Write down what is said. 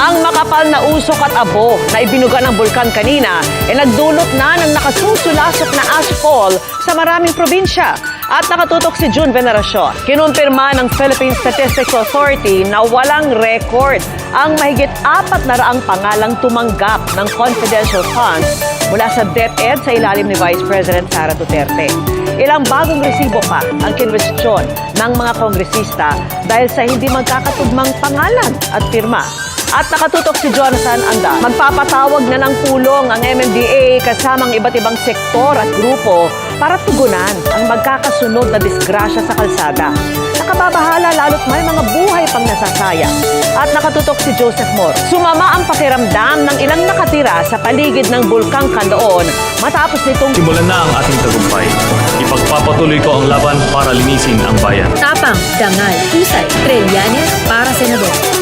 Ang makapal na usok at abo na ibinuga ng bulkan kanina nagdulot na ng nakasusulasok na ashfall sa maraming probinsya. At nakatutok si June Veneracion. Kinumpirma ng Philippine Statistics Authority na walang record ang mahigit 400 pangalang tumanggap ng confidential funds mula sa DepEd sa ilalim ni Vice President Sara Duterte. Ilang bagong resibo pa ang kinwestiyon ng mga kongresista dahil sa hindi magkakatugmang pangalan at pirma. At nakatutok si Jonathan Anda. Magpapatawag na ng pulong ang MMDA kasamang iba't ibang sektor at grupo para tugunan ang magkakasunod na disgrasya sa kalsada. Nakababahala lalo't may mga buhay pang nasasayang. At nakatutok si Joseph Moore. Sumama ang pakiramdam ng ilang nakatira sa paligid ng Bulkang Canlaon matapos nitong Simulan na ang ating tagumpay. Ipagpapatuloy ko ang laban para linisin ang bayan. Tapang, dangal, husay, Trillanes para senador.